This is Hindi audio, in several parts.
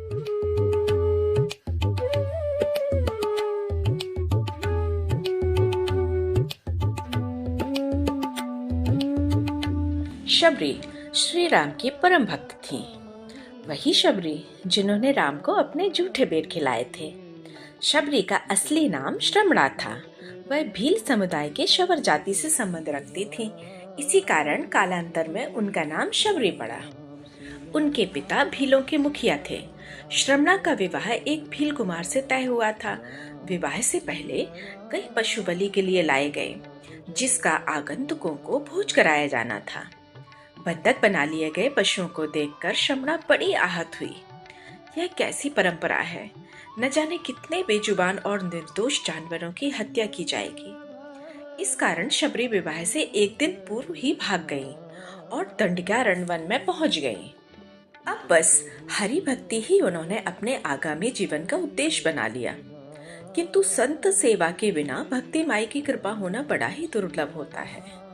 शबरी श्री राम की परम भक्त थी। वही शबरी जिन्होंने राम को अपने जूठे बेर खिलाए थे। शबरी का असली नाम श्रमणा था। वह भील समुदाय के शबर जाति से संबंध रखती थी। इसी कारण कालांतर में उनका नाम शबरी पड़ा। उनके पिता भीलों के मुखिया थे। श्रमणा का विवाह एक भील कुमार से तय हुआ था। विवाह से पहले कई पशु बलि के लिए लाए गए, जिसका आगंतुकों को भोज कराया जाना था। बंधक बना लिए गए पशुओं को देखकर श्रमणा बड़ी आहत हुई। यह कैसी परंपरा है? न जाने कितने बेजुबान और निर्दोष जानवरों की हत्या की जाएगी। इस कारण शबरी विवाह से एक दिन पूर्व ही भाग गई और दंडकारण्य वन में पहुंच गई। अब बस हरि भक्ति ही उन्होंने अपने आगामी जीवन का उद्देश्य बना लिया। किंतु संत सेवा के बिना भक्ति माई की कृपा होना बड़ा ही दुर्लभ होता है।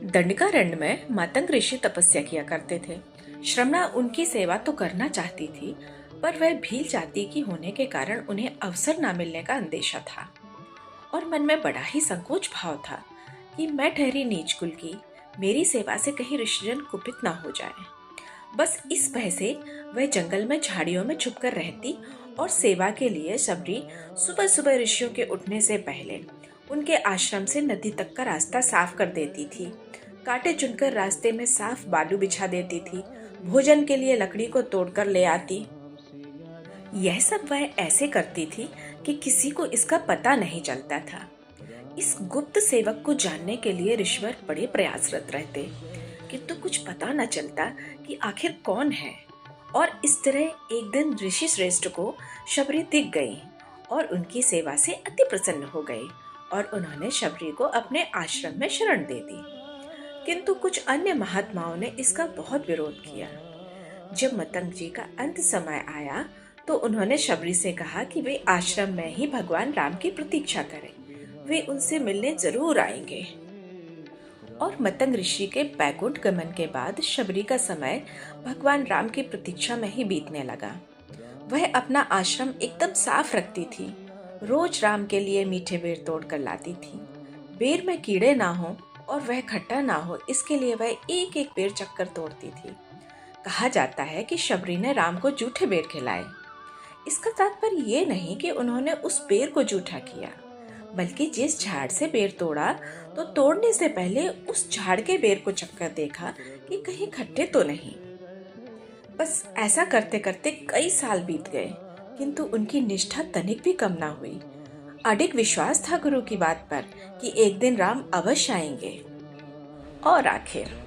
दंडकारण्य में मातंग ऋषि तपस्या किया करते थे। श्रमणा उनकी सेवा तो करना चाहती थी, पर वह भील जाति की होने के कारण उन्हें अवसर न मिलने का अंदेशा था और मन में बड़ा ही संकोच भाव था कि मैं ठहरी नीच कुल की, मेरी सेवा से कहीं ऋषिजन कुपित न हो जाए। बस इस भय से वह जंगल में झाड़ियों में छुपकर रहती और सेवा के लिए शबरी सुबह सुबह ऋषियों के उठने से पहले उनके आश्रम से नदी तक का रास्ता साफ कर देती थी। कांटे चुनकर रास्ते में साफ बालू बिछा देती थी। भोजन के लिए लकड़ी को तोड़कर ले आती। यह सब वह ऐसे करती थी कि किसी को इसका पता नहीं चलता था। इस गुप्त सेवक को जानने के लिए ऋषिवर बड़े प्रयासरत रहते, किंतु कुछ पता न चलता कि आखिर कौन है। और इस तरह एक दिन ऋषि श्रेष्ठ को शबरी दिख गई और उनकी सेवा से अति प्रसन्न हो गए और उन्होंने शबरी को अपने आश्रम में शरण दे दी। किंतु कुछ अन्य महात्माओं ने इसका बहुत विरोध किया। जब मतंग जी का अंत समय आया तो उन्होंने शबरी से कहा कि वे आश्रम में ही भगवान राम की प्रतीक्षा करें, वे उनसे मिलने जरूर आएंगे। और मतंग ऋषि के बैकुंठ गमन के बाद शबरी का समय भगवान राम की प्रतीक्षा में ही बीतने लगा। वह अपना आश्रम एकदम साफ रखती थी। रोज राम के लिए मीठे बेर तोड़ कर लाती थी। बेर में कीड़े ना हो और वह खट्टा ना हो, इसके लिए वह एक एक बेर चक्कर तोड़ती थी। कहा जाता है कि शबरी ने राम को जूठे बेर खिलाए। इसका तात्पर्य ये नहीं कि उन्होंने उस बेर को जूठा किया, बल्कि जिस झाड़ से बेर तोड़ा तो तोड़ने से पहले उस झाड़ के बेर को चक्कर देखा कि कहीं खट्टे तो नहीं। बस ऐसा करते करते कई साल बीत गए, किंतु उनकी निष्ठा तनिक भी कम ना हुई। अडिग विश्वास था गुरु की बात पर कि एक दिन राम अवश्य आएंगे। और आखिर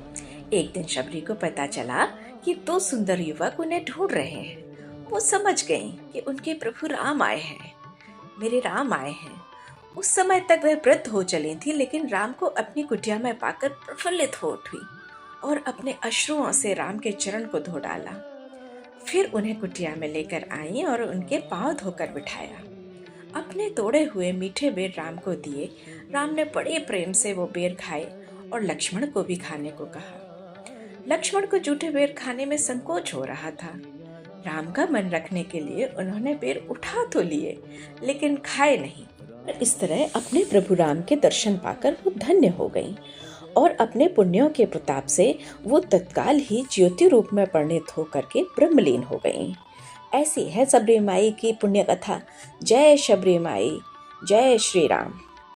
एक दिन शबरी को पता चला कि दो सुंदर युवक उन्हें ढूंढ रहे हैं। वो समझ गई कि उनके प्रभु राम आए हैं, मेरे राम आए हैं। उस समय तक वह वृद्ध हो चली थी, लेकिन राम को अपनी कुटिया में पाकर प्रफुल्लित हो उठी और अपने अश्रुओं से राम के चरण को धो डाला। फिर उन्हें कुटिया में लेकर आई और उनके पांव धोकर बिठाया। अपने तोड़े हुए मीठे बेर राम को दिए। राम ने बड़े प्रेम से वो बेर खाए और लक्ष्मण को भी खाने को कहा। लक्ष्मण को जूठे बेर खाने में संकोच हो रहा था। राम का मन रखने के लिए उन्होंने बेर उठा तो लिए, लेकिन खाए नहीं। इस तरह अपने प्रभु राम के दर्शन पाकर वो धन्य हो गईं और अपने पुण्यों के प्रताप से वो तत्काल ही ज्योति रूप में परिणित होकर के ब्रह्मलीन हो गईं। ऐसी है शबरी माई की पुण्य कथा। जय शबरी माई, जय श्री राम।